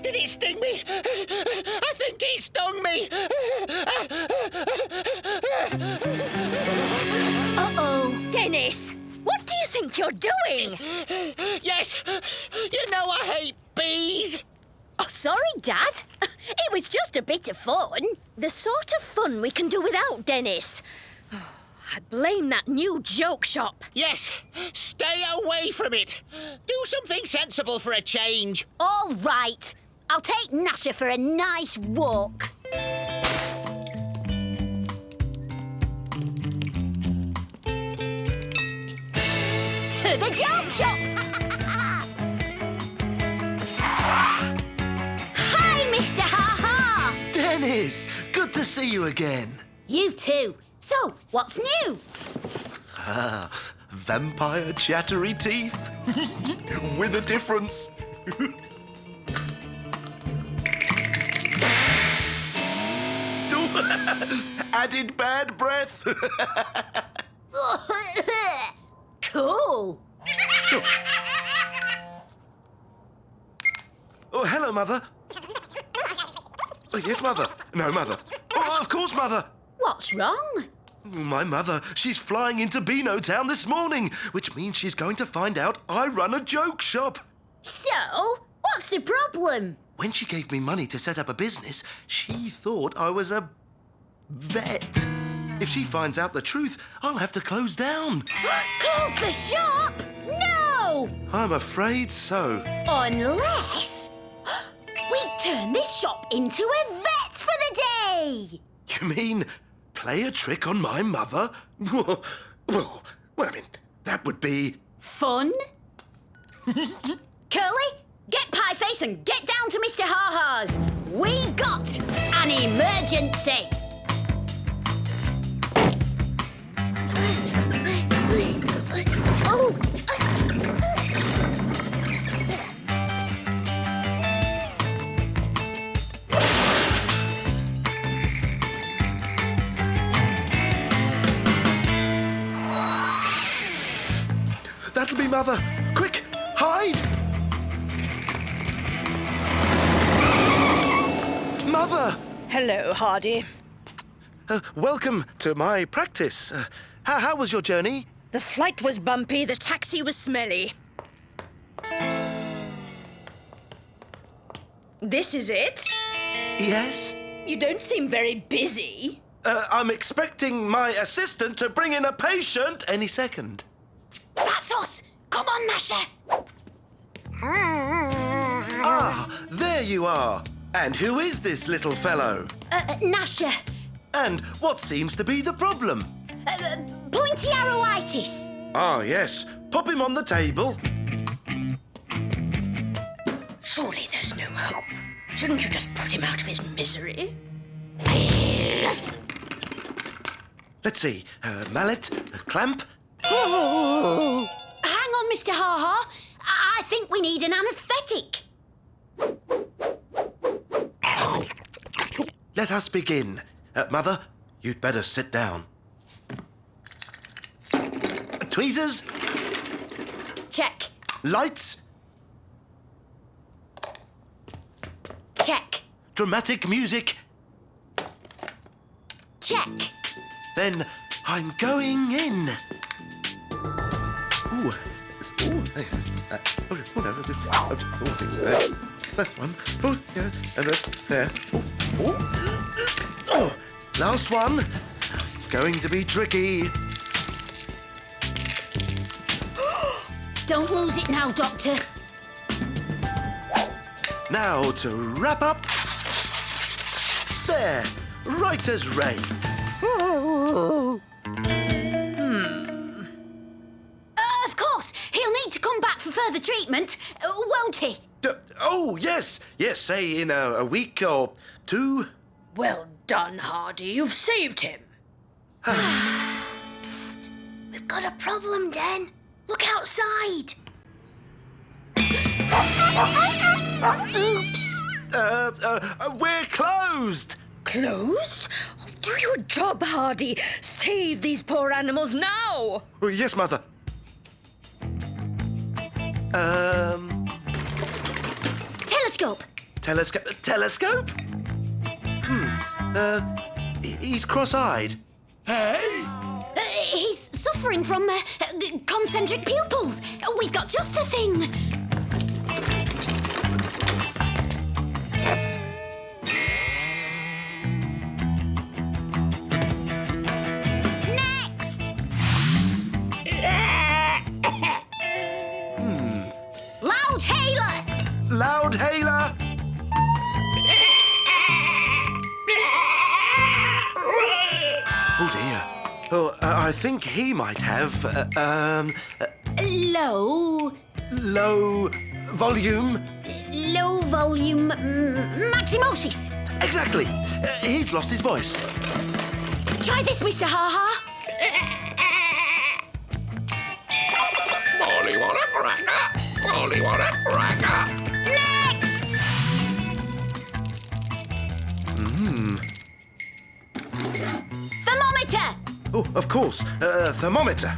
Did it sting me? I think it stung me. Uh-oh. Dennis, what do you think you're doing? Yes, you know I hate bees. Oh, sorry, Dad. It was just a bit of fun. The sort of fun we can do without Dennis. Oh, I blame that new joke shop. Yes, stay away from it. Do something sensible for a change. All right. I'll take Nasher for a nice walk. To the joke shop! Hi, Mr. Ha-Ha! Dennis, good to see you again. You too. So, what's new? Vampire chattery teeth. With a difference. Added bad breath. Cool. Oh, hello, Mother. Oh, yes, Mother. No, Mother. Oh, of course, Mother. What's wrong? My mother, she's flying into Beano Town this morning, which means she's going to find out I run a joke shop. So, what's the problem? When she gave me money to set up a business, she thought I was a vet. If she finds out the truth, I'll have to close down. Close the shop? No! I'm afraid so. Unless we turn this shop into a vet for the day. You mean play a trick on my mother? Well, I mean, that would be... Fun? Curly, get Pieface and get down to Mr. Ha-Ha's. We've got an emergency. Oh! That'll be Mother. Quick, hide! Mother! Hello, Hardy. Welcome to my practice. How was your journey? The flight was bumpy, the taxi was smelly. This is it? Yes? You don't seem very busy. I'm expecting my assistant to bring in a patient any second. That's us! Come on, Nasher! Ah, there you are. And who is this little fellow? Nasher. And what seems to be the problem? Pointy arrowitis. Ah, yes. Pop him on the table. Surely there's no hope. Shouldn't you just put him out of his misery? Let's see. Mallet, clamp. Hang on, Mr. Ha-Ha. I think we need an anaesthetic. Let us begin. Mother, you'd better sit down. Tweezers. Check. Lights. Check. Dramatic music. Check. Then I'm going in. Ooh. Ooh. Hey. Oh, no. All things there. That's one. Oh, yeah. And there. Oh. Oh. Last one. It's going to be tricky. Don't lose it now, Doctor. Now to wrap up. There. Right as rain. Of course. He'll need to come back for further treatment, won't he? Oh, yes. Yes, say in a week or two. Well done, Hardy. You've saved him. Psst. We've got a problem, Den. Look outside. we're closed. Closed? Oh, do your job, Hardy. Save these poor animals now. Oh, yes, Mother. Telescope. Telescope? He's cross-eyed. Hey! He's suffering from concentric pupils. We've got just the thing. Next! Loud hailer! Loud hailer! Oh, dear. Oh, I think he might have, Low low volume. volume maximosis. Exactly. He's lost his voice. Try this, Mr. Ha-Ha. Molly want a cracker. Molly want a cracker. Next! Thermometer! Oh, of course. Thermometer.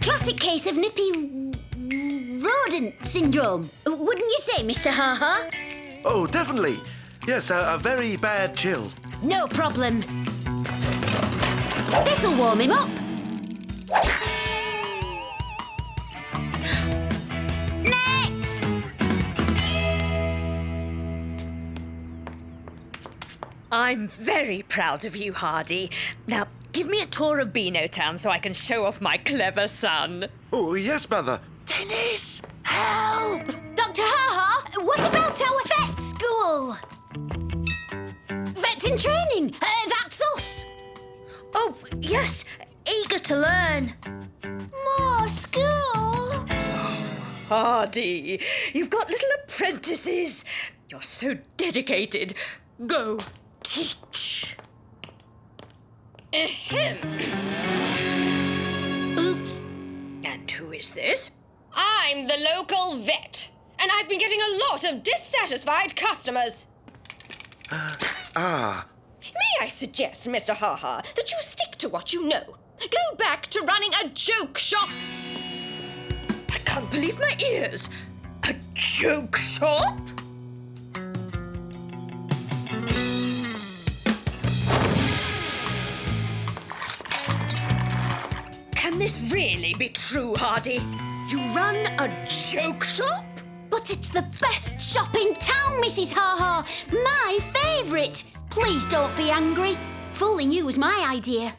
Classic case of nippy rodent syndrome. Wouldn't you say, Mr. Ha-Ha? Oh, definitely. Yes, a very bad chill. No problem. This'll warm him up. Next! I'm very proud of you, Hardy. Now, give me a tour of Beano Town so I can show off my clever son. Oh, yes, Mother. Dennis, help! Dr. Ha-Ha, what about our vet school? Vets in training, that's us. Oh, yes, eager to learn. More school? Hardy, you've got little apprentices. You're so dedicated. Go, teach. Oops. And who is this? I'm the local vet, and I've been getting a lot of dissatisfied customers. May I suggest, Mr. Ha-Ha, that you stick to what you know? Go back to running a joke shop. I can't believe my ears. A joke shop? Can this really be true, Hardy? You run a joke shop? But it's the best shop in town, Mrs. Ha-Ha. My favourite. Please don't be angry. Fooling you was my idea.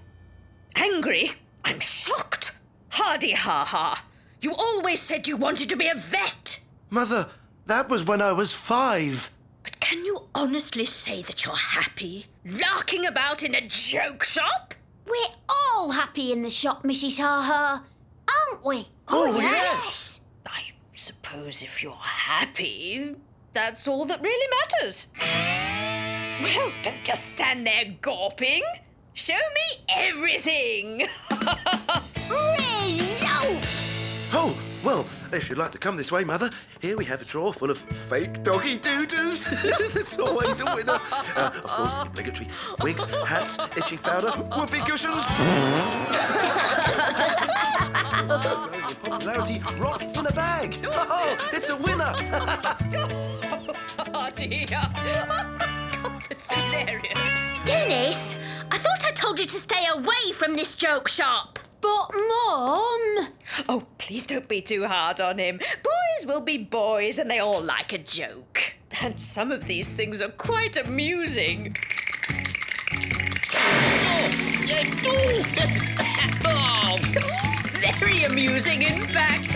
Angry? I'm shocked. Hardy Ha-Ha, you always said you wanted to be a vet. Mother, that was when I was 5. But can you honestly say that you're happy, larking about in a joke shop? We're all happy in the shop, Mrs. Ha-Ha, aren't we? Oh, yes. I suppose if you're happy, that's all that really matters. Well, don't just stand there gawping. Show me everything. Results! Oh, well, if you'd like to come this way, Mother, here we have a drawer full of fake doggy doo-doos. That's always a winner. Of course, the obligatory wigs, hats, itching powder, whoopee cushions. Popularity, rock in a bag. Oh, it's a winner. Oh, dear. God, that's hilarious. Dennis, I thought I told you to stay away from this joke shop. But, Mum... Oh, please don't be too hard on him. Boys will be boys and they all like a joke. And some of these things are quite amusing. Oh. Very amusing, in fact.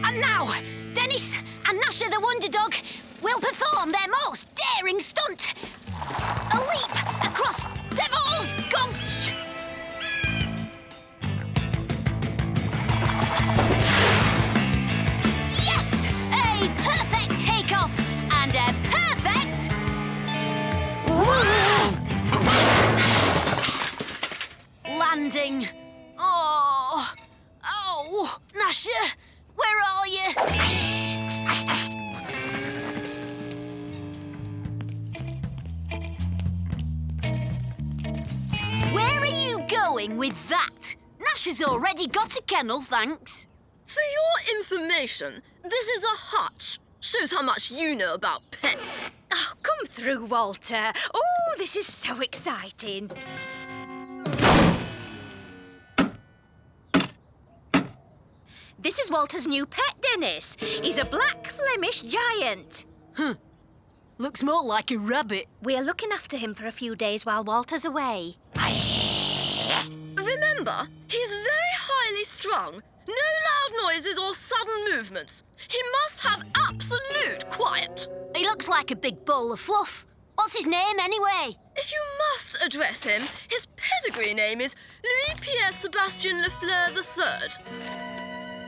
And now, Dennis and Nasher the Wonder Dog will perform their most daring stunt. A leap across Devil's Gulch. landing. Oh, Nasher, where are you? Where are you going with that? Nasher's already got a kennel, thanks. For your information, this is a hutch. Shows how much you know about pets. Oh, come through, Walter. Oh, this is so exciting. This is Walter's new pet, Dennis. He's a black Flemish giant. Looks more like a rabbit. We're looking after him for a few days while Walter's away. Remember, he's very highly strung. No loud noises or sudden movements. He must have absolute quiet. He looks like a big ball of fluff. What's his name, anyway? If you must address him, his pedigree name is Louis-Pierre Sebastien Lefleur III.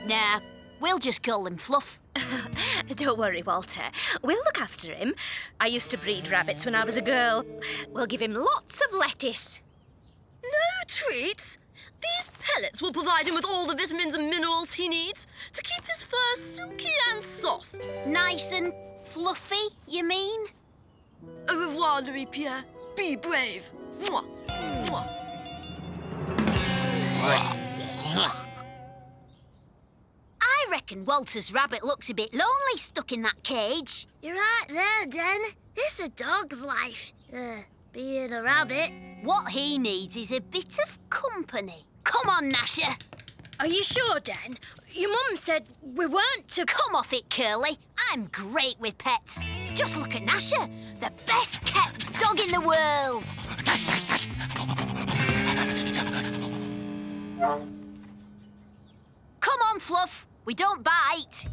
Nah, we'll just call him Fluff. Don't worry, Walter. We'll look after him. I used to breed rabbits when I was a girl. We'll give him lots of lettuce. No treats. These pellets will provide him with all the vitamins and minerals he needs to keep his fur silky and soft. Nice and fluffy, you mean? Au revoir, Louis-Pierre. Be brave. Mwah. Mwah. I reckon Walter's rabbit looks a bit lonely stuck in that cage. You're right there, Den. It's a dog's life, being a rabbit. What he needs is a bit of company. Come on, Nasher. Are you sure, Den? Your mum said we weren't to... Come off it, Curly. I'm great with pets. Just look at Nasher, the best kept dog in the world. Come on, Fluff. We don't bite.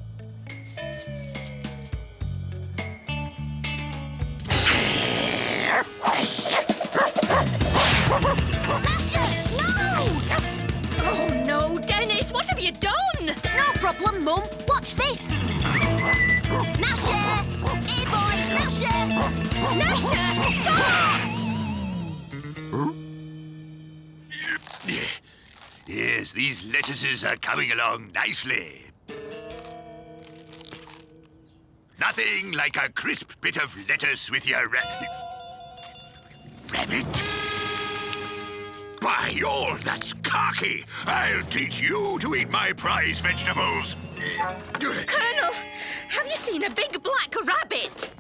Nasher, no! Oh, no, Dennis, what have you done? No problem, Mum. Watch this. Nasher! Hey, boy, Nasher! Nasher, stop! Yes, these lettuces are coming along nicely. Nothing like a crisp bit of lettuce with your rabbit. By all that's khaki! I'll teach you to eat my prize vegetables. Colonel, have you seen a big black rabbit?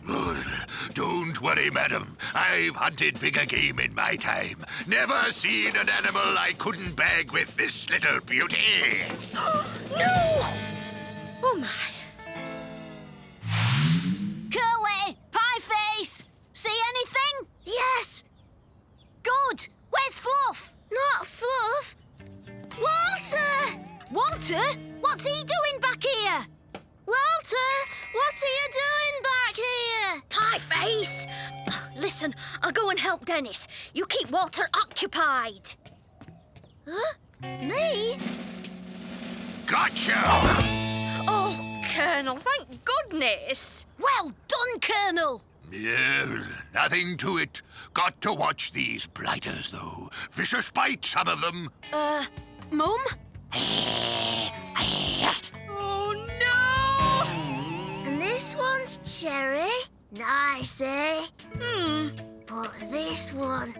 Don't worry, madam. I've hunted bigger game in my time. Never seen an animal I couldn't bag with this little beauty. No! Oh, my. Curly! Pie face! See anything? Yes! Good. Where's Fluff? Not Fluff! Walter! Walter? What's he doing back here? Walter! What are you doing back here? Pie face! Listen, I'll go and help Dennis. You keep Walter occupied. Huh? Me? Gotcha! Oh, Colonel, thank goodness. Well done, Colonel. Yeah, nothing to it. Got to watch these blighters, though. Vicious bite, some of them. Mum? Oh, no! And this one's cherry. Nice, eh? But this one,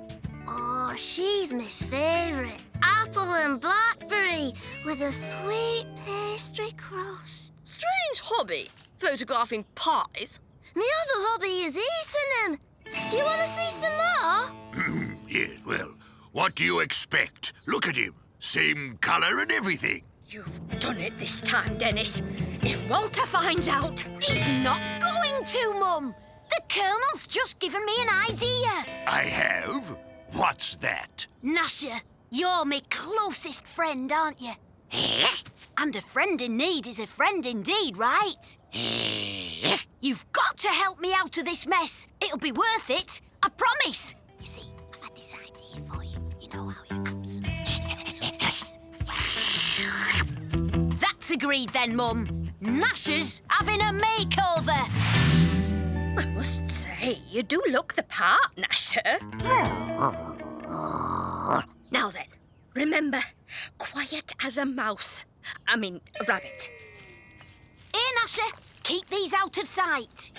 oh, she's my favourite. Apple and blackberry with a sweet pastry crust. Strange hobby, photographing pies. My other hobby is eating them. Do you want to see some more? Yes, well, what do you expect? Look at him. Same colour and everything. You've done it this time, Dennis. If Walter finds out... He's not going to, Mum. The Colonel's just given me an idea. I have? What's that? Nasher, you're my closest friend, aren't you? And a friend in need is a friend indeed, right? You've got to help me out of this mess. It'll be worth it. I promise. You see, I've had this idea for you. You know how you That's agreed then, Mum. Nasher's having a makeover. I must say, you do look the part, Nasher. Now then, Remember, quiet as a mouse. I mean, a rabbit. Here, Nasher, keep these out of sight.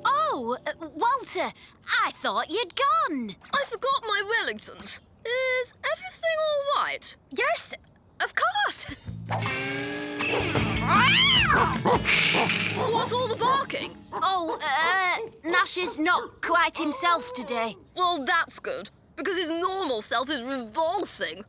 Oh, Walter, I thought you'd gone. I forgot my Wellingtons. Is everything all right? Yes, of course. What's all the barking? Oh, Nasher's not quite himself today. Well, that's good, because his normal self is revolting.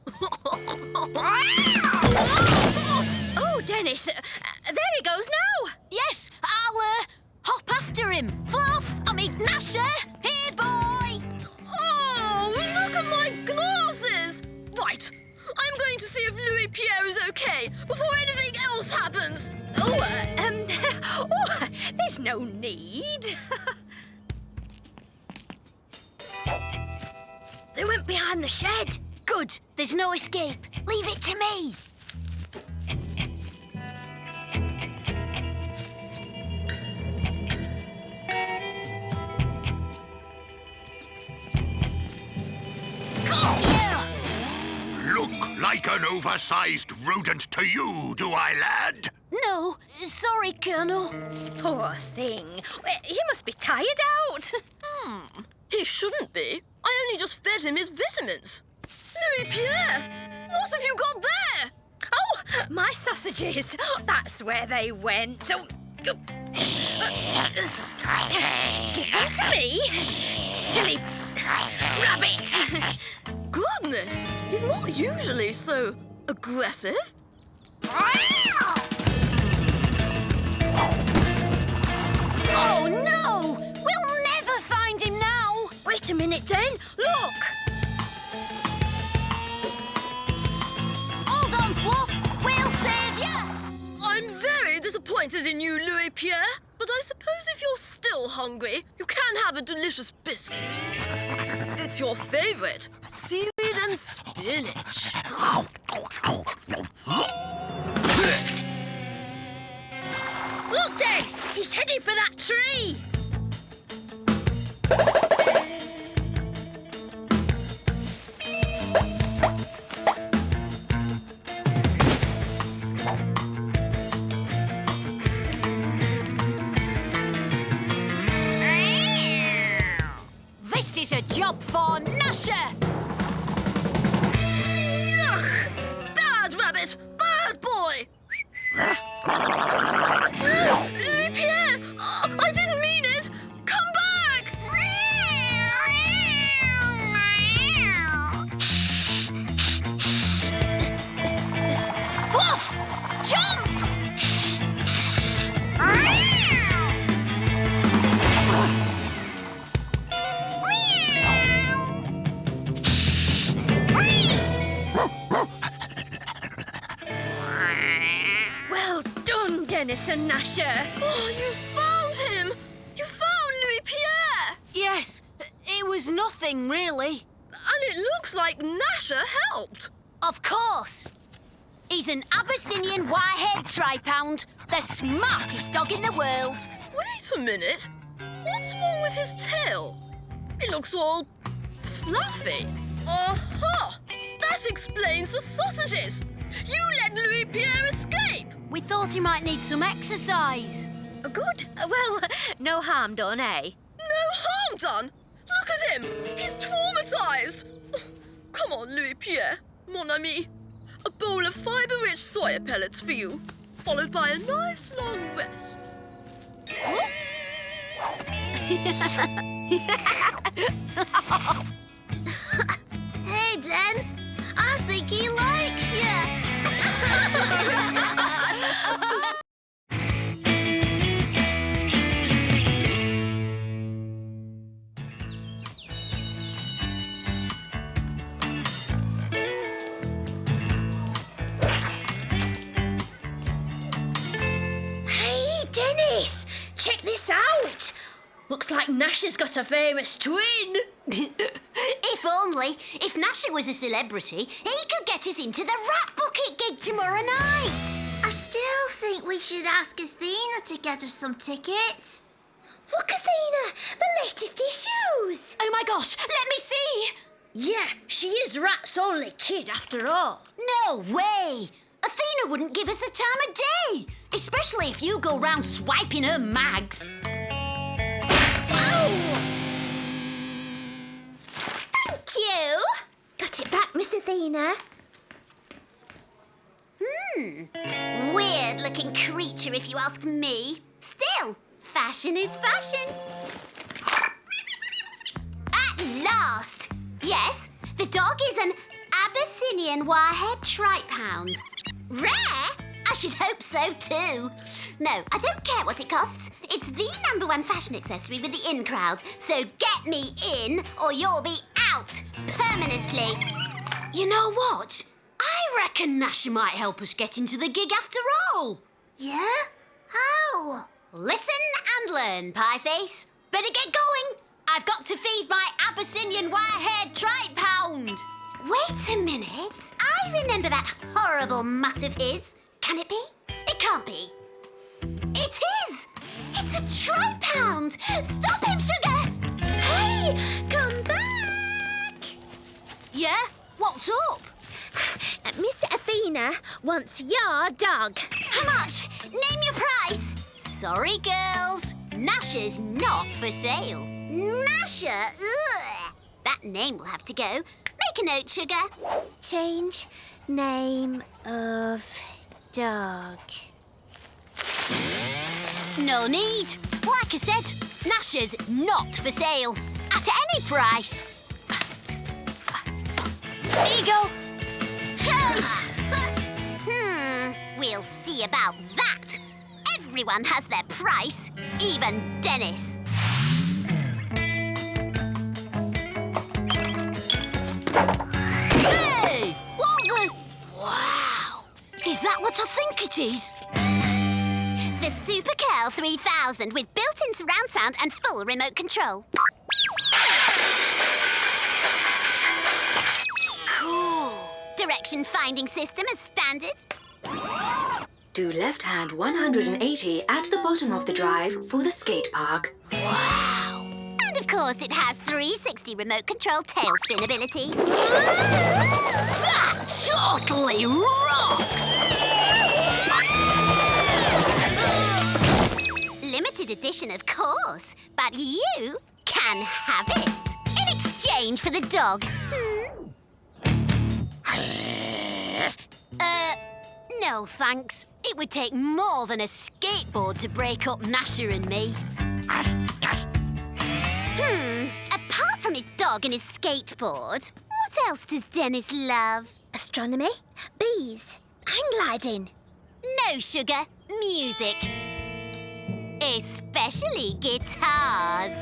Oh, Dennis, there he goes now. Yes, I'll hop after him. Fluff, Nasher, here, boy. Oh, look at my glasses! Right, I'm going to see if Louis Pierre is okay before anything else happens. There's no need. They went behind the shed. Good, there's no escape. Leave it to me. Got you! Look like an oversized rodent to you, do I, lad? No, sorry, Colonel. Poor thing. He must be tired out. He shouldn't be. I only just fed him his vitamins. Louis Pierre, what have you got there? Oh, my sausages. That's where they went. Give them to me, silly rabbit. Goodness, he's not usually so aggressive. Oh, no! We'll never find him now. Wait a minute, then. Look! Hold on, Fluff. We'll save you. I'm very disappointed in you, Louis Pierre. But I suppose if you're still hungry, you can have a delicious biscuit. It's your favorite, seaweed and spinach. Look, then! He's heading for that tree. This is a job for Nasher. Yuck! Bad rabbit! Bad boy! Louis Pierre! I didn't mean it! Come back! Fluff! Jump! Well done, Dennis and Nasher. Oh, you found him! You found Louis Pierre! Yes, it was nothing really. And it looks like Nasher helped. Of course. He's an Abyssinian white-haired tri-pound, the smartest dog in the world. Wait a minute. What's wrong with his tail? It looks all fluffy. Aha! That explains the sausages. You let Louis Pierre escape. We thought he might need some exercise. Good. Well, no harm done, eh? No harm done? Look at him. He's traumatized. Come on, Louis Pierre, mon ami. A bowl of fibre-rich soya pellets for you, followed by a nice long rest. Huh? Hey, Den. I think he likes you. Hey, Dennis, check this out. Looks like Nasher's got a famous twin. If only. If Nasher was a celebrity, he could get us into the Rat Bucket gig tomorrow night. I still think we should ask Athena to get us some tickets. Look, Athena, the latest issues. Oh my gosh, let me see! Yeah, she is Rat's only kid after all. No way! Athena wouldn't give us the time of day, especially if you go round swiping her mags. Ow! Thank you. Got it back, Miss Athena. Weird-looking creature, if you ask me. Still, fashion is fashion. At last! Yes, the dog is an Abyssinian wirehead tripe hound. Rare? I should hope so too. No, I don't care what it costs. It's the #1 fashion accessory with the in crowd. So get me in or you'll be out permanently. You know what? I reckon Nasher might help us get into the gig after all. Yeah? How? Listen and learn, Pieface. Better get going. I've got to feed my Abyssinian wire-haired tripe hound. Wait a minute. I remember that horrible mutt of his. Can it be? It can't be. It is! It's a tripe hound! Stop him, Sugar! Hey, come back. Yeah? What's up? Miss Athena wants your dog. How much? Name your price. Sorry, girls. Nasher's not for sale. Nasher? Ugh. That name will have to go. Make a note, Sugar. Change name of dog. No need. Like I said, Nasher's not for sale. At any price. Here you go. We'll see about that. Everyone has their price, even Dennis. Hey! What the... Wow! Is that what I think it is? The Super Curl 3000 with built-in surround sound and full remote control. Cool. Direction finding system as standard. Do left hand 180 at the bottom of the drive for the skate park. Wow. And of course it has 360 remote control tailspin ability. That totally rocks! Limited edition, of course, but you can have it in exchange for the dog. No thanks. It would take more than a skateboard to break up Nasher and me. Apart from his dog and his skateboard, what else does Dennis love? Astronomy, bees, hang gliding. No, Sugar. Music. Especially guitars.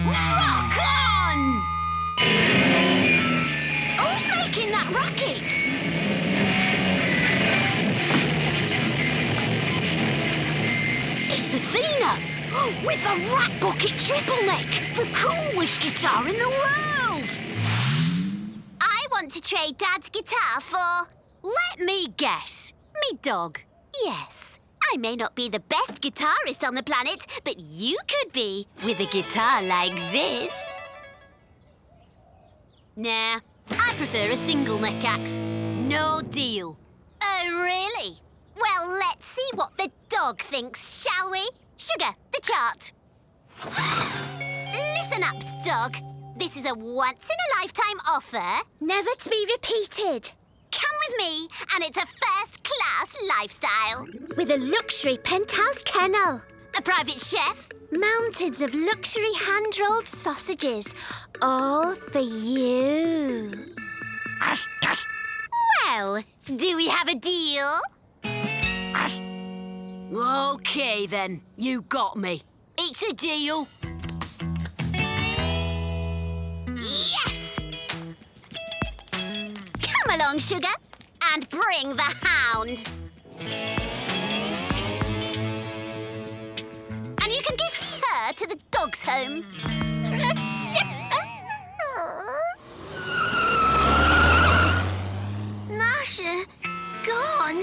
Rock on! Who's making that rocket? It's Athena! With a rat bucket triple neck! The coolest guitar in the world! I want to trade Dad's guitar for... Let me guess. Me dog. Yes. I may not be the best guitarist on the planet, but you could be with a guitar like this. Nah, I prefer a single neck axe. No deal. Oh, really? Well, let's see what the dog thinks, shall we? Sugar, the chart. Listen up, dog. This is a once-in-a-lifetime offer. Never to be repeated. Come with me, and it's a first-class lifestyle. With a luxury penthouse kennel. A private chef. Mountains of luxury hand-rolled sausages. All for you. Well, do we have a deal? Okay, then. You got me. It's a deal. Yes! Come along, Sugar, and bring the hound. And you can give her to the dog dogs home. Nasher, gone?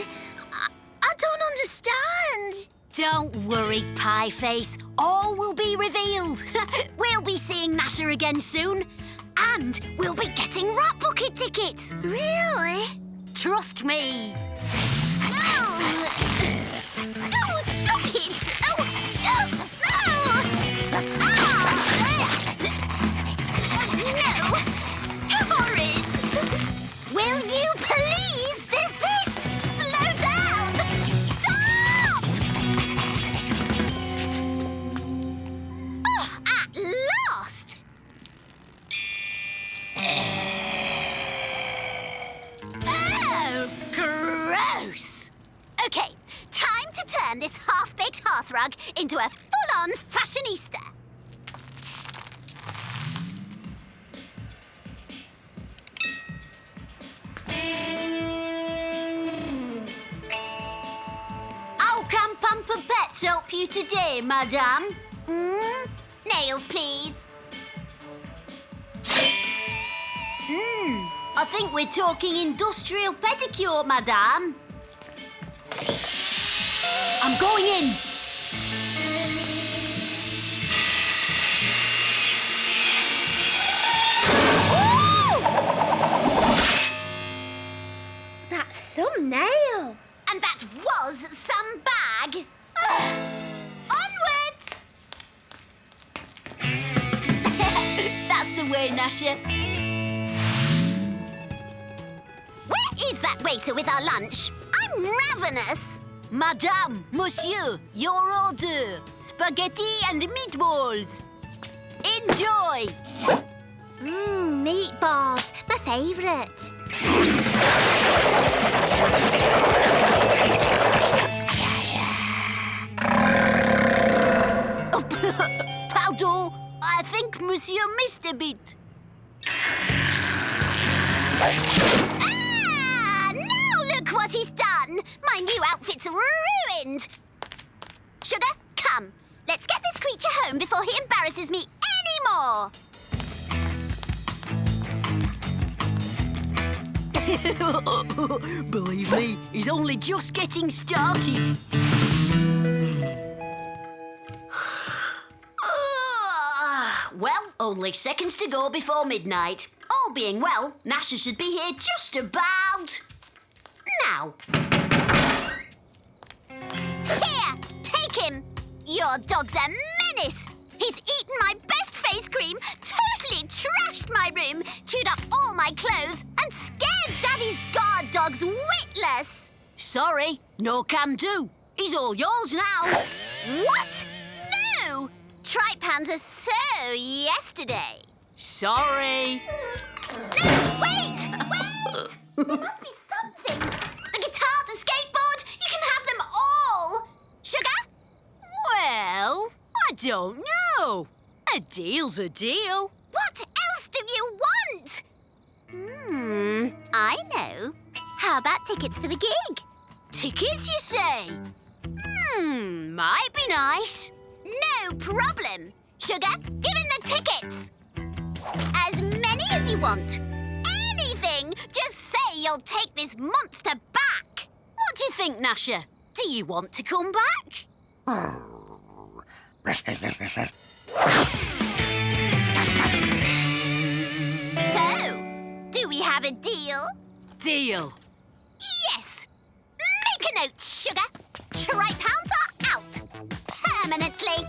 I don't understand. Don't worry, Pieface. All will be revealed. We'll be seeing Nasher again soon. And we'll be getting Rat Bucket tickets. Really? Trust me. Oh, stop it! Oh, no! Horrid! Will you please desist? Slow down! Stop! Oh, at last! Oh, gross! Okay, time to turn this half-baked hearthrug into a full-on fashionista. How can Pamper Pets help you today, madame? Nails, please. I think we're talking industrial pedicure, madame. I'm going in. That's some nail. And that was some bag. Onwards! That's the way, Nasher. Where is that waiter with our lunch? I'm ravenous. Madame, monsieur, your order. Spaghetti and meatballs. Enjoy. Meatballs, my favourite. Pardon, I think monsieur missed a bit. Ah! Now look what he's done. My new outfit's ruined. Sugar, come. Let's get this creature home before he embarrasses me anymore. Believe me, he's only just getting started. Well, only seconds to go before midnight. All being well, Nasher should be here just about now. Here, take him. Your dog's a menace. He's eaten my best face cream, totally trashed my room, chewed up all my clothes, and scared Daddy's guard dogs witless. Sorry, no can do. He's all yours now. What? No! Tripe hands are so yesterday. Sorry. No, wait! Wait! There must be something. The guitar, the skateboard, you can have them all. Sugar? Well, I don't know. A deal's a deal. What else do you want? I know. How about tickets for the gig? Tickets, you say? Might be nice. No problem. Sugar, give him the tickets. As many as you want. Anything. Just say you'll take this monster back. What do you think, Nasher? Do you want to come back? So, do we have a deal? Deal. Yes. Make a note, Sugar. Tripe hounds are out. Permanently.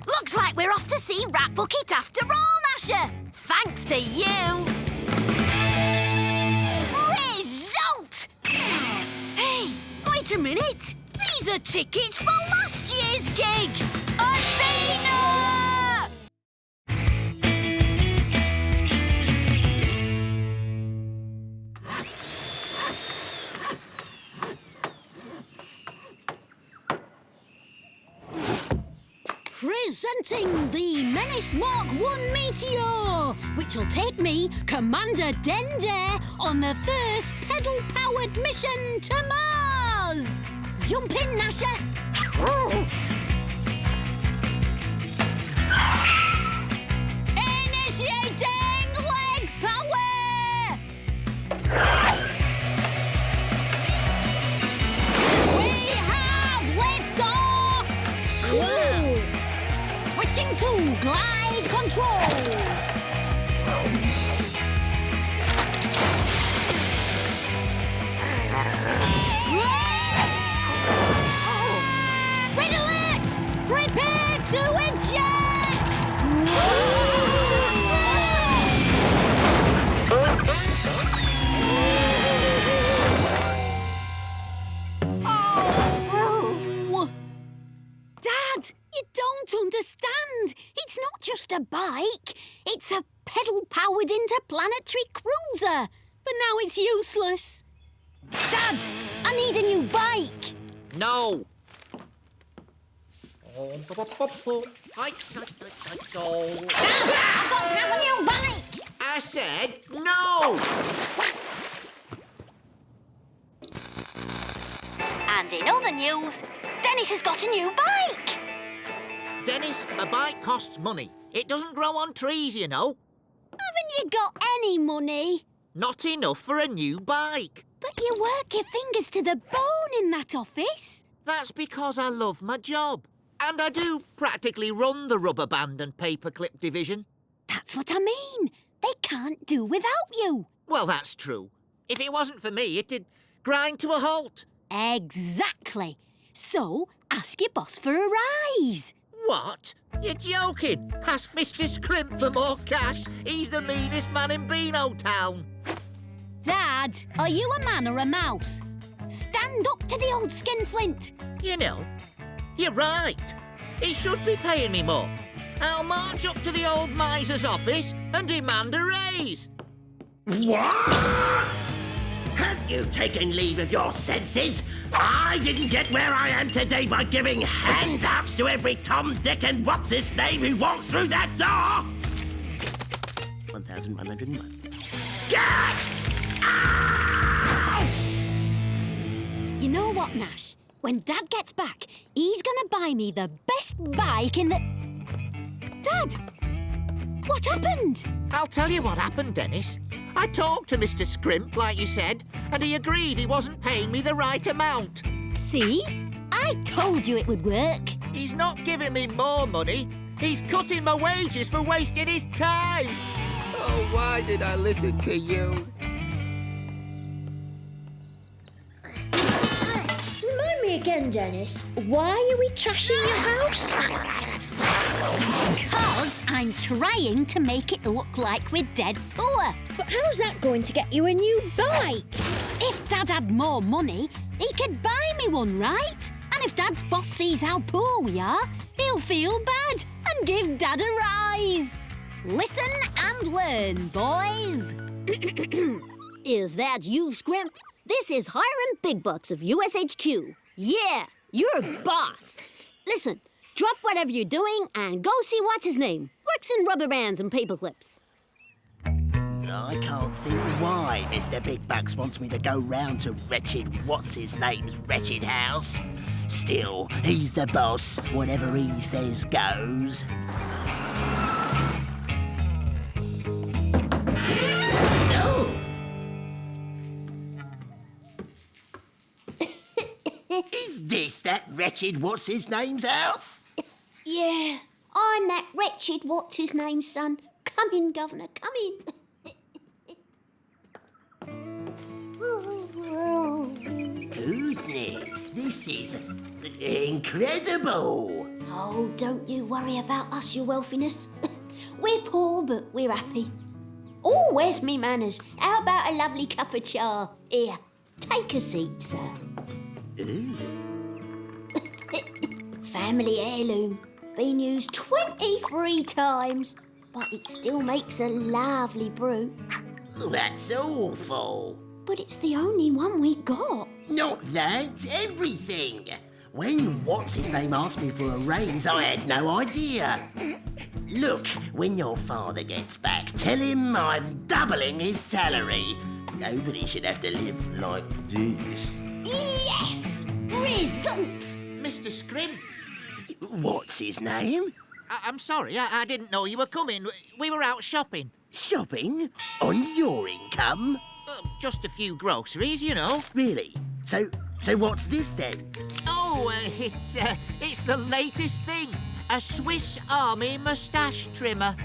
Looks like we're off to see Rat Bucket after all, Nasher. Thanks to you. Result! Hey, wait a minute. These are tickets for last year's gig. Athena! Presenting the Menace Mark 1 Meteor, which will take me, Commander Dende, on the first pedal-powered mission to Mars. Jump in, Nasher. Switching to glide control. Red alert! Prepare to eject! Oh! Dad, you don't understand. It's not just a bike. It's a pedal-powered interplanetary cruiser. But now it's useless. Dad, I need a new bike. No. I've got to have a new bike. I said no. And in other news, Dennis has got a new bike. Dennis, a bike costs money. It doesn't grow on trees, you know. Haven't you got any money? Not enough for a new bike. But you work your fingers to the bone in that office. That's because I love my job. And I do practically run the rubber band and paperclip division. That's what I mean. They can't do without you. Well, that's true. If it wasn't for me, it'd grind to a halt. Exactly. So, ask your boss for a rise. What? You're joking? Ask Mr. Scrimp for more cash. He's the meanest man in Beano Town. Dad, are you a man or a mouse? Stand up to the old skinflint. You know, you're right. He should be paying me more. I'll march up to the old miser's office and demand a raise. What? Have you taken leave of your senses? I didn't get where I am today by giving handouts to every Tom, Dick and what's-his-name who walks through that door! 1,101. Get out! You know what, Nash? When Dad gets back, he's gonna buy me the best bike in the... Dad! What happened? I'll tell you what happened, Dennis. I talked to Mr. Scrimp, like you said, and he agreed he wasn't paying me the right amount. See? I told you it would work. He's not giving me more money. He's cutting my wages for wasting his time. Oh, why did I listen to you? Remind me again, Dennis. Why are we trashing your house? Because I'm trying to make it look like we're dead poor. But how's that going to get you a new bike? If Dad had more money, he could buy me one, right? And if Dad's boss sees how poor we are, he'll feel bad and give Dad a rise. Listen and learn, boys. Is that you, Scrimp? This is Hiram Bigbucks of USHQ. Yeah, you're boss. Listen, drop whatever you're doing and go see what's his name. Works in rubber bands and paper clips. I can't think why Mr. Big Bucks wants me to go round to wretched what's-his-name's wretched house. Still, he's the boss. Whatever he says goes. Oh! Is this that wretched what's-his-name's house? Yeah, I'm that wretched what's-his-name, son. Come in, Governor, come in. Goodness, this is incredible. Oh, don't you worry about us, your wealthiness. We're poor, but we're happy. Oh, where's me manners? How about a lovely cup of cha? Here, take a seat, sir. Ooh. Family heirloom. Been used 23 times, but it still makes a lovely brew. That's awful. But it's the only one we got. Not that, everything. When what's-his-name asked me for a raise, I had no idea. Look, when your father gets back, tell him I'm doubling his salary. Nobody should have to live like this. Yes! Result! Mr. Scrimp. What's his name? I'm sorry, I didn't know you were coming. We were out shopping. Shopping? On your income? Just a few groceries, you know. Really? So what's this then? Oh, it's the latest thing. a Swiss Army moustache trimmer.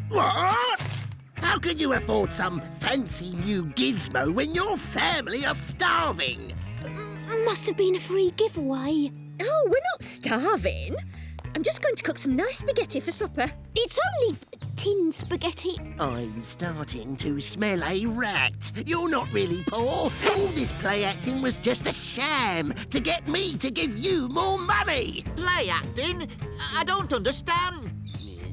What? How can you afford some fancy new gizmo when your family are starving? Must have been a free giveaway. Oh, we're not starving. I'm just going to cook some nice spaghetti for supper. It's only tin spaghetti. I'm starting to smell a rat. You're not really poor. All this play acting was just a sham to get me to give you more money. Play acting? I don't understand.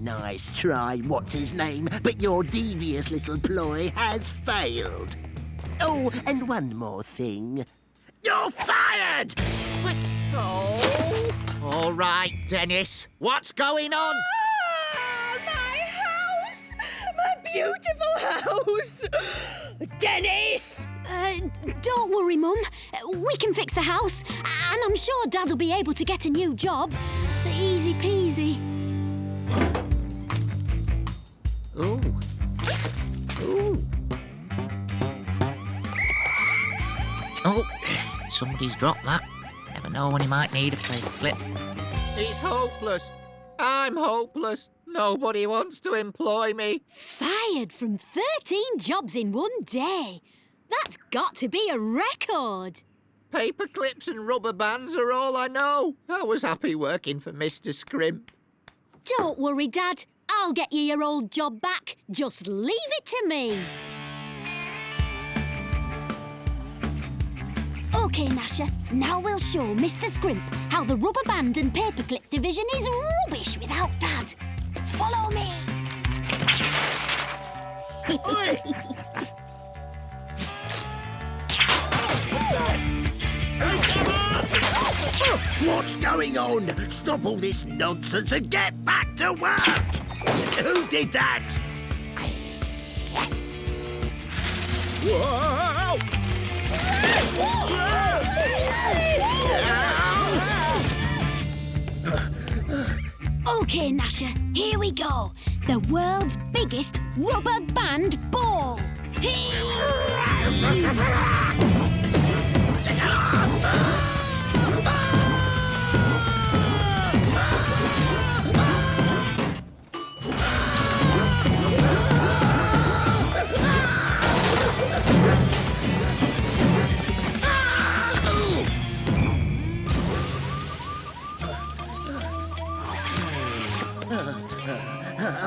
Nice try, what's his name, but your devious little ploy has failed. Oh, and one more thing. You're fired! What? Oh. All right, Dennis. What's going on? Ah, my house! My beautiful house! Dennis! Don't worry, Mum. We can fix the house, and I'm sure Dad'll be able to get a new job. Easy peasy. Ooh. Ooh. Oh, somebody's dropped that. Never know when he might need a paperclip. It's hopeless. I'm hopeless. Nobody wants to employ me. Fired from 13 jobs in one day. That's got to be a record. Paperclips and rubber bands are all I know. I was happy working for Mr. Scrimp. Don't worry, Dad. I'll get you your old job back. Just leave it to me. OK, Nasher, now we'll show Mr. Scrimp how the rubber band and paperclip division is rubbish without Dad. Follow me. What's going on? Stop all this nonsense and get back to work! Who did that? Whoa! OK, Nasher, here we go. The world's biggest rubber band ball.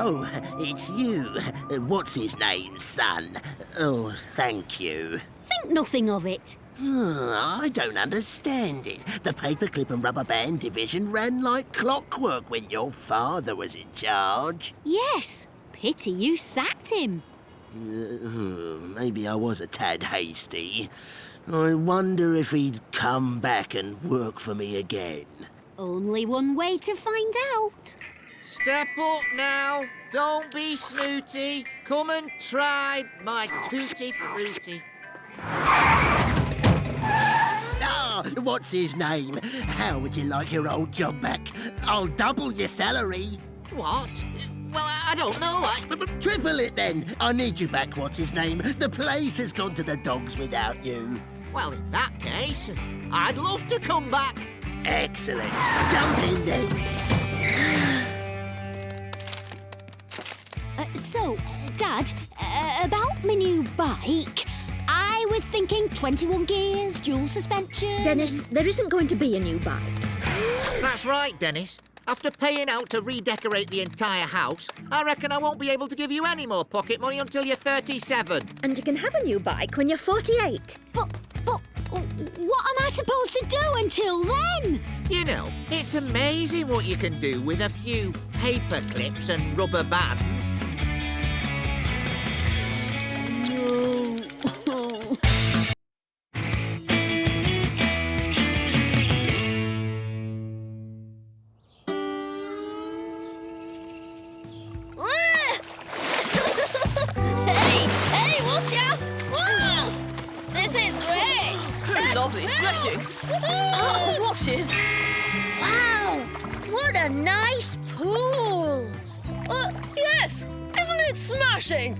Oh, it's you. What's his name, son? Oh, thank you. Think nothing of it. I don't understand it. The paperclip and rubber band division ran like clockwork when your father was in charge. Yes. Pity you sacked him. Maybe I was a tad hasty. I wonder if he'd come back and work for me again. Only one way to find out. Step up now. Don't be snooty. Come and try my tutti frutti. Ah, what's his name? How would you like your old job back? I'll double your salary. What? Well, I don't know. Triple it then. I need you back, what's his name? The place has gone to the dogs without you. Well, in that case, I'd love to come back. Excellent. Jump in then. Dad, about my new bike, I was thinking 21 gears, dual suspension... Dennis, there isn't going to be a new bike. That's right, Dennis. After paying out to redecorate the entire house, I reckon I won't be able to give you any more pocket money until you're 37. And you can have a new bike when you're 48. But what am I supposed to do until then? You know, it's amazing what you can do with a few paper clips and rubber bands. Hey, watch out! Whoa! This is great! Lovely smashing. Oh, what is? Wow! What a nice pool! Yes! Isn't it smashing?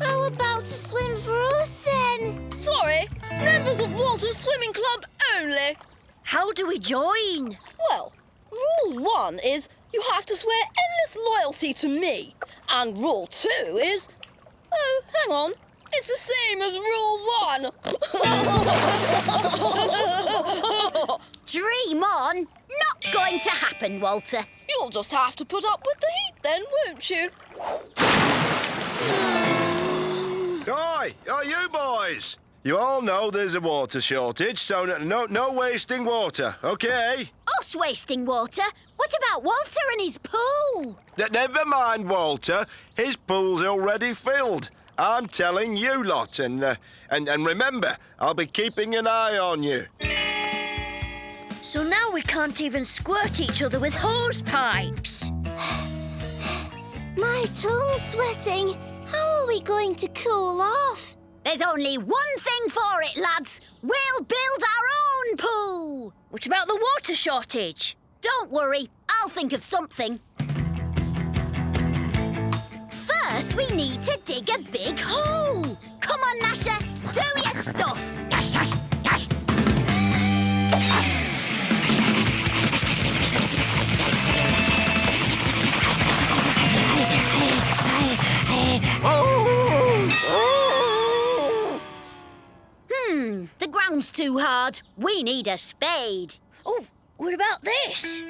How about a swim for us then? Sorry, members of Walter's Swimming Club only. How do we join? Well, rule 1 is You have to swear endless loyalty to me. And rule 2 is... Oh, hang on. It's the same as rule 1. Dream on. Not going to happen, Walter. You'll just have to put up with the heat then, won't you? Oi, you boys! You all know there's a water shortage, so no wasting water, OK? Us wasting water? What about Walter and his pool? Never mind, Walter. His pool's already filled. I'm telling you lot, and remember, I'll be keeping an eye on you. So now we can't even squirt each other with hose pipes. My tongue's sweating. How are we going to cool off? There's only one thing for it, lads. We'll build our own pool. What about the water shortage? Don't worry, I'll think of something. First, we need to dig a big hole. Come on, Nasher, do your stuff. Yes, yes, yes. The ground's too hard. We need a spade. Oh, what about this?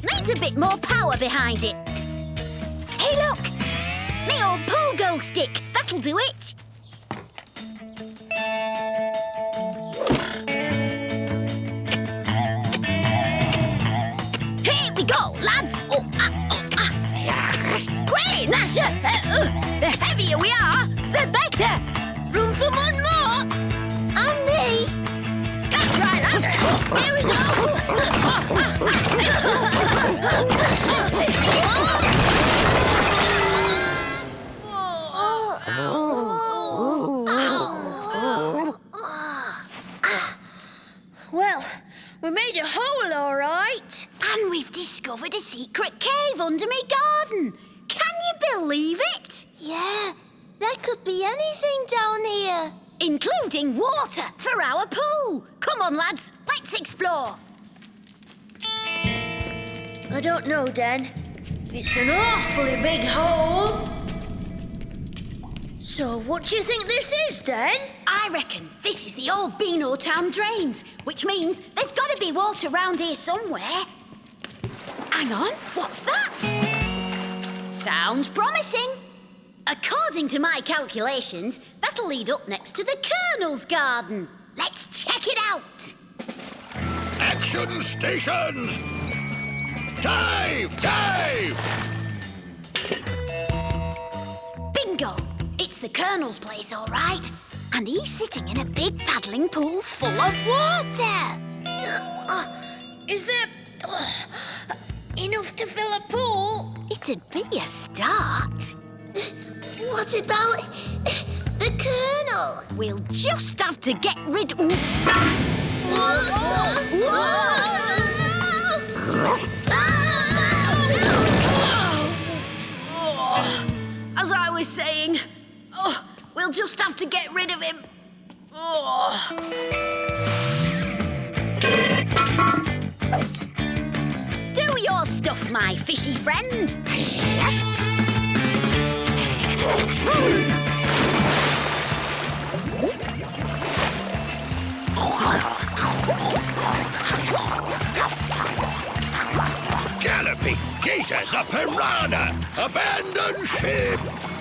Needs a bit more power behind it. Hey, look! Me old pogo stick. That'll do it. Here we go, lads. Great, Nasher. The heavier we are, the better. Room for one more. And me. That's right, lads. Here we go. Well, we made a hole, all right. And we've discovered a secret cave under me garden. Can you believe it? Yeah, there could be anything down here. Including water for our pool. Come on, lads, let's explore. I don't know, Dan. It's an awfully big hole. So what do you think this is, Dan? I reckon this is the old Beano Town drains, which means there's got to be water round here somewhere. Hang on, what's that? Sounds promising. According to my calculations, that'll lead up next to the Colonel's garden. Let's check it out. Action stations! Dive! Dive! Bingo! It's the Colonel's place, all right. And he's sitting in a big paddling pool full of water. Is there enough to fill a pool? It'd be a start. What about the Colonel? We'll just have to get rid... As I was saying, we'll just have to get rid of him. Do your stuff, my fishy friend. Yes. Galloping gators, a piranha! Abandon ship!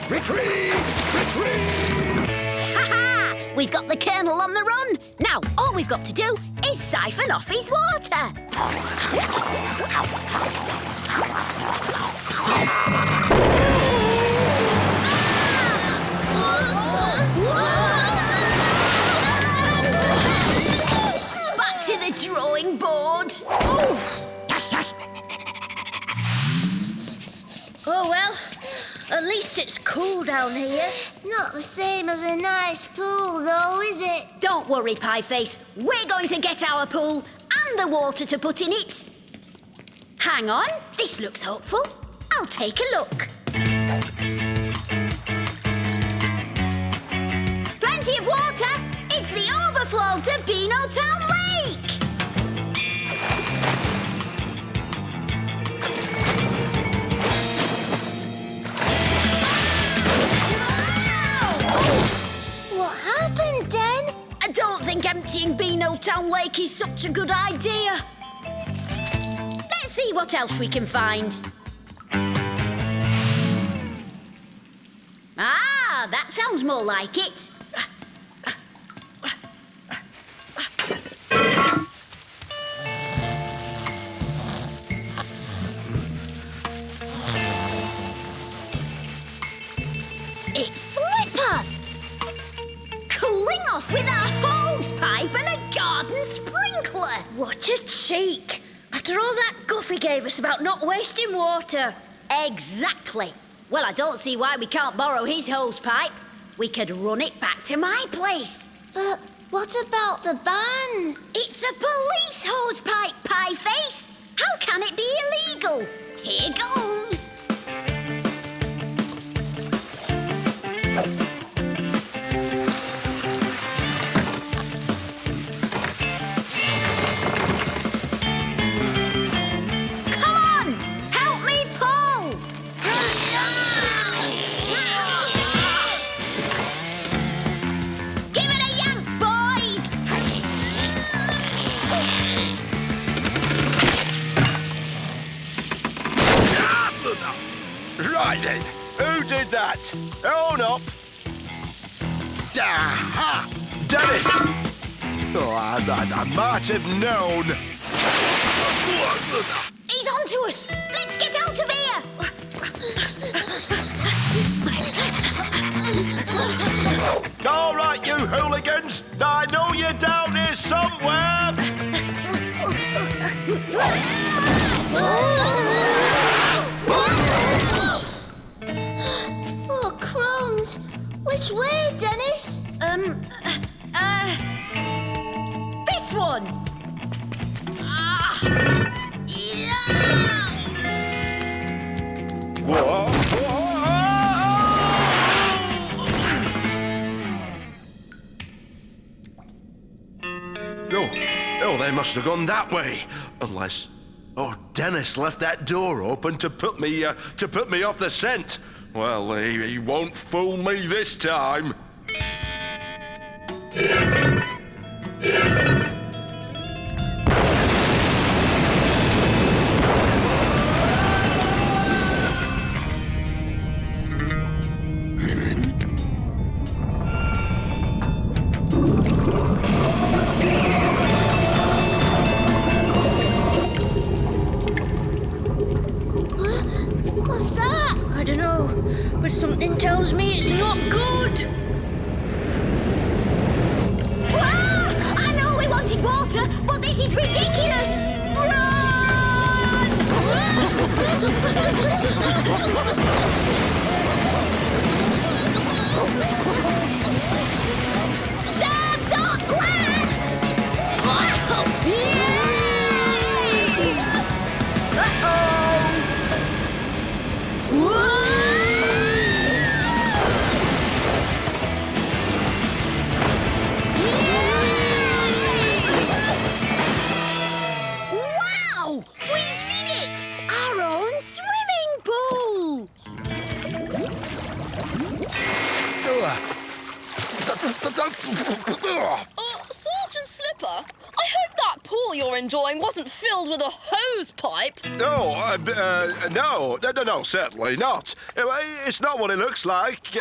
Retreat! Retreat! Ha-ha! We've got the Colonel on the run. Now, all we've got to do is siphon off his water. Back to the drawing board. Yes, yes. Oh, well, at least it's cool down here. Not the same as a nice pool, though, is it? Don't worry, Pieface. We're going to get our pool and the water to put in it. Hang on, this looks hopeful. I'll take a look. Plenty of water. It's the overflow to Beano Town Lake. emptying Beano Town Lake is such a good idea. Let's see what else we can find. Ah, that sounds more like it. It's Slipper! Cooling off with a hose pipe and a garden sprinkler. What a cheek. After all that guff he gave us about not wasting water. Exactly. Well, I don't see why we can't borrow his hose pipe. We could run it back to my place. But what about the ban? It's a police hose pipe, Pieface. How can it be illegal? Here goes. Come on, help me pull. Give it a yank, boys. Right then, who did that? Own up. Aha! Dennis! Oh, I might have known. He's onto us. Let's get out of here. All right, you hooligans. I know you're down here somewhere. Oh, crumbs. Which way, Dennis? This one. Ah. Yeah. Whoa, Oh, they must have gone that way. Unless, Dennis left that door open to put me off the scent. Well, he won't fool me this time. What's that? I don't know, but something tells me it's not good. I know we wanted water, but this is ridiculous. Serves up, lads! Yay! Uh-oh! Wow! We did it! Our own swimming pool! Sergeant Slipper, I hope that pool you're enjoying wasn't filled with a hose pipe. No, no, certainly not. It's not what it looks like.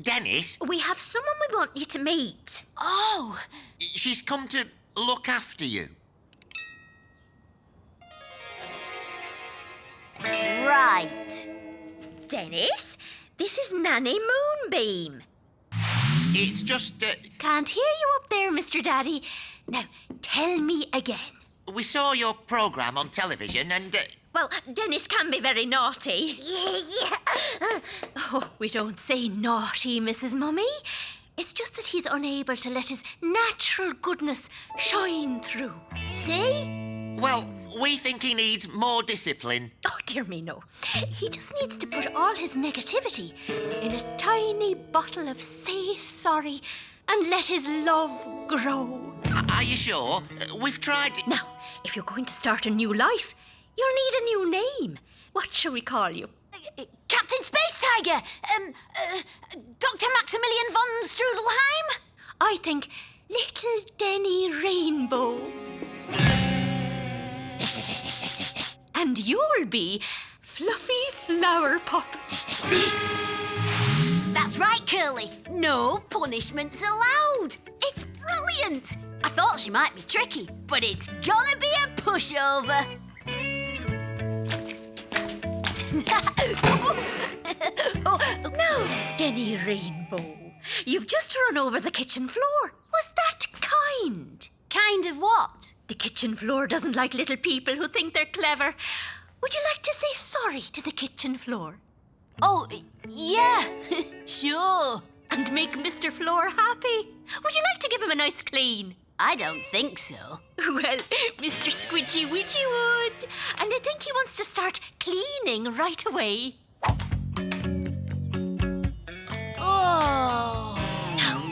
Dennis, We have someone we want you to meet. Oh, she's come to look after you. right. Dennis, this is Nanny Moonbeam. It's just Can't hear you up there, Mr. Daddy. Now, tell me again. we saw your programme on television and... Well, Dennis can be very naughty. Oh, we don't say naughty, Mrs. Mummy. It's just that he's unable to let his natural goodness shine through. See? Well, we think he needs more discipline. Oh, dear me, no. He just needs to put all his negativity in a tiny bottle of Say Sorry and let his love grow. Are you sure? We've tried... Now, if you're going to start a new life, you'll need a new name. What shall we call you? Captain Space Tiger! Dr. Maximilian von Strudelheim? I think Little Denny Rainbow. And you'll be Fluffy Flower Pop. That's right, Curly. No punishments allowed. It's brilliant. I thought she might be tricky, but it's gonna be a pushover. Now, Denny Rainbow, you've just run over the kitchen floor. Was that kind? Kind of what? The kitchen floor doesn't like little people who think they're clever. Would you like to say sorry to the kitchen floor? Oh, yeah, sure. And make Mr. Floor happy? Would you like to give him a nice clean? I don't think so. Well, Mr. Squidgy Widgy would. And I think he wants to start cleaning right away. Oh. Now,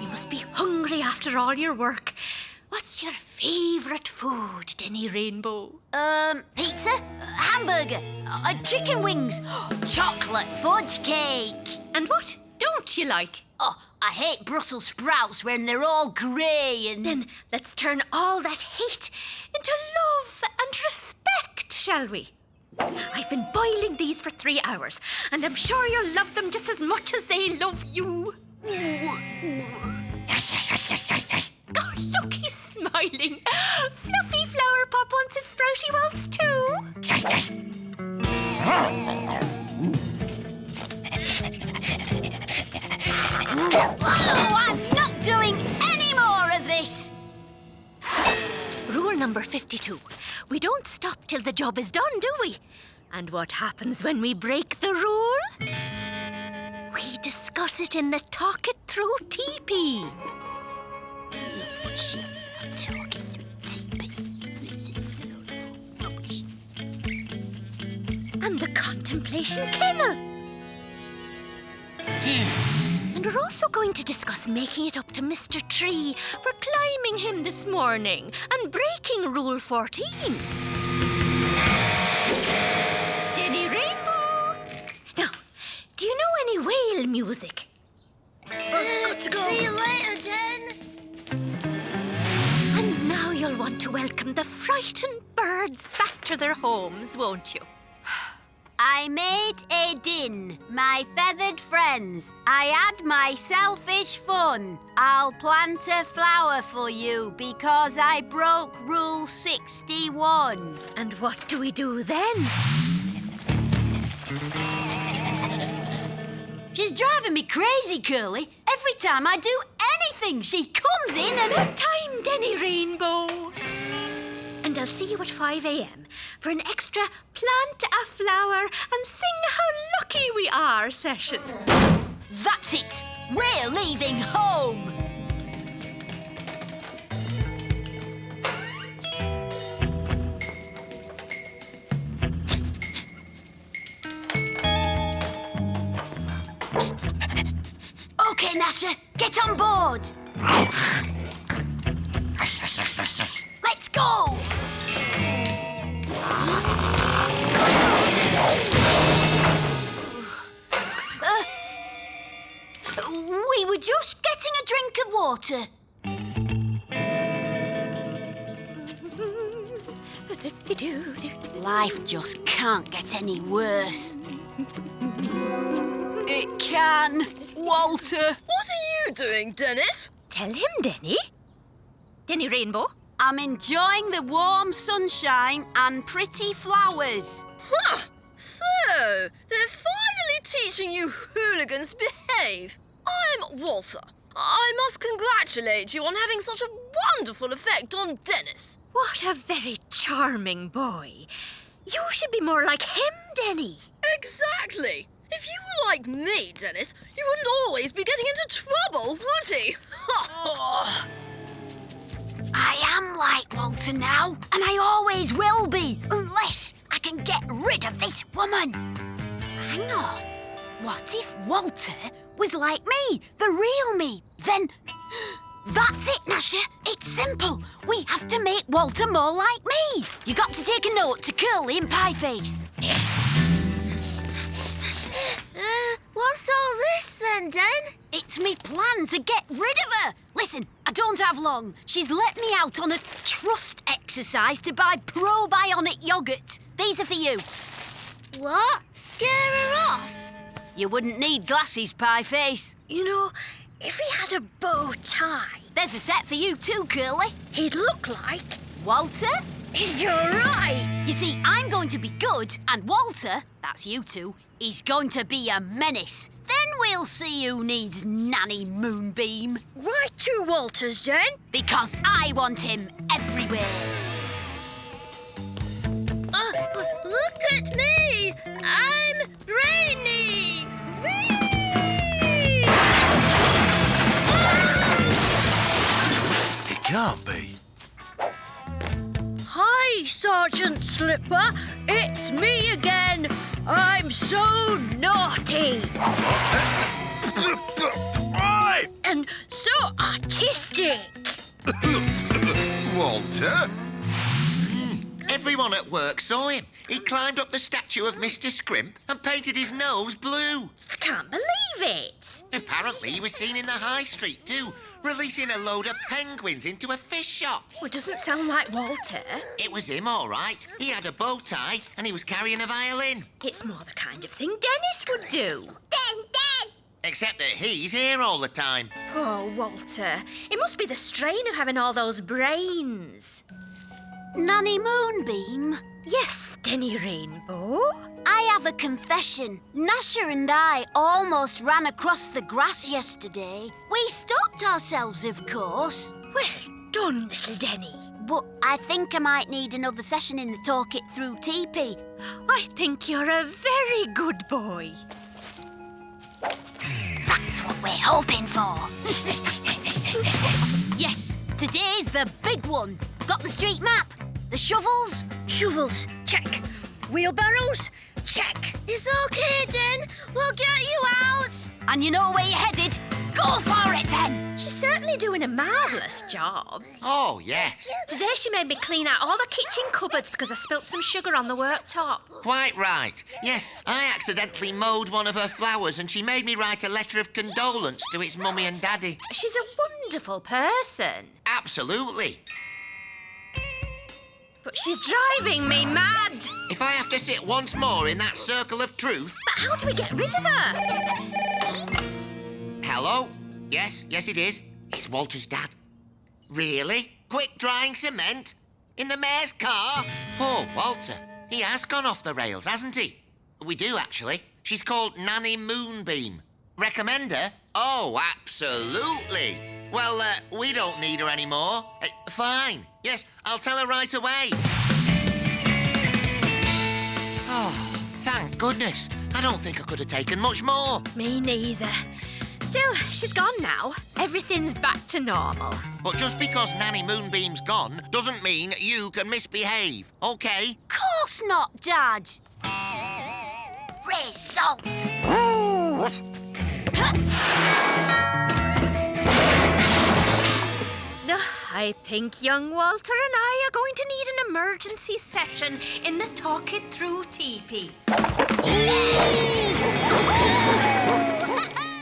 you must be hungry after all your work. What's your favourite food, Denny Rainbow? Pizza, hamburger, chicken wings, chocolate fudge cake. And what don't you like? Oh, I hate Brussels sprouts when they're all grey and... Then let's turn all that hate into love and respect, shall we? I've been boiling these for 3 hours, and I'm sure you'll love them just as much as they love you. Oh, look, he's smiling. Fluffy Flower Pop wants his sprouty waltz too. Oh, I'm not doing any more of this. Rule number 52. We don't stop till the job is done, do we? And what happens when we break the rule? We discuss it in the Talk It Through teepee. Talking through teepee. Rubbish. And the Contemplation Kennel. And we're also going to discuss making it up to Mr. Tree for climbing him this morning and breaking Rule 14. Denny Rainbow! Now, do you know any whale music? Got to go. See you later, Den. And now you'll want to welcome the frightened birds back to their homes, won't you? I made a din, my feathered friends. I had my selfish fun. I'll plant a flower for you because I broke Rule 61. And what do we do then? She's driving me crazy, Curly. Every time I do anything, she comes in and... Good time, Denny Rainbow. And I'll see you at 5 a.m. for an extra plant a flower and sing how lucky we are session. That's it. We're leaving home. Okay, Nasher, get on board. Let's go. We were just getting a drink of water. Life just can't get any worse. It can, Walter. What are you doing, Dennis? Tell him, Denny. Denny Rainbow. I'm enjoying the warm sunshine and pretty flowers. Huh. So, they're finally teaching you hooligans to behave. I'm Walter. I must congratulate you on having such a wonderful effect on Dennis. What a very charming boy. You should be more like him, Denny. Exactly. If you were like me, Dennis, you wouldn't always be getting into trouble, would he? I am like Walter now, and I always will be, unless I can get rid of this woman. Hang on. What if Walter was like me, the real me? Then... That's it, Nasher. It's simple. We have to make Walter more like me. You got to take a note to Curly and Pieface. Yes. What's all this then, Den? It's me plan to get rid of her. Listen, I don't have long. She's let me out on a trust exercise to buy probiotic yoghurt. These are for you. What? Scare her off? You wouldn't need glasses, Pieface. You know, if he had a bow tie, There's a set for you too, Curly. he'd look like... Walter? You're right! You see, I'm going to be good, and Walter, that's you two, he's going to be a menace. Then we'll see who needs Nanny Moonbeam. Why two Walters, Den? Because I want him everywhere. Look at me! I'm Brainy! It can't be. Hi, Sergeant Slipper. It's me again. I'm so naughty Oi! and so artistic. Walter? Everyone at work saw him. He climbed up the statue of Mr. Scrimp and painted his nose blue. I can't believe it. Apparently, he was seen in the high street too, releasing a load of penguins into a fish shop. Well, it doesn't sound like Walter. It was him, all right. He had a bow tie and he was carrying a violin. It's more the kind of thing Dennis would do. Except that he's here all the time. Poor Walter. It must be the strain of having all those brains. Nanny Moonbeam? Yes, Denny Rainbow. I have a confession. Nasher and I almost ran across the grass yesterday. We stopped ourselves, of course. Well done, little Denny. But I think I might need another session in the Talk It Through teepee. I think you're a very good boy. That's what we're hoping for. Yes, today's the big one. Got the street map? The shovels? Shovels, check. Wheelbarrows, check. It's okay, Den. We'll get you out. And you know where you're headed? Go for it then! She's certainly doing a marvellous job. Oh, yes. Today she made me clean out all the kitchen cupboards because I spilt some sugar on the worktop. Quite right. Yes, I accidentally mowed one of her flowers and she made me write a letter of condolence to its mummy and daddy. She's a wonderful person. Absolutely. But she's driving me mad. If I have to sit once more in that circle of truth... But how do we get rid of her? Hello? Yes, it is. It's Walter's dad. Really? Quick drying cement? In the mayor's car? Poor Walter. He has gone off the rails, hasn't he? We do, actually. She's called Nanny Moonbeam. Recommend her? Oh, absolutely. Well, we don't need her anymore. Fine. Yes, I'll tell her right away. Oh, thank goodness. I don't think I could have taken much more. Me neither. Still, she's gone now. Everything's back to normal. But just because Nanny Moonbeam's gone doesn't mean you can misbehave, OK? Course not, Dad. Result. I think young Walter and I are going to need an emergency session in the Talk It Through teepee.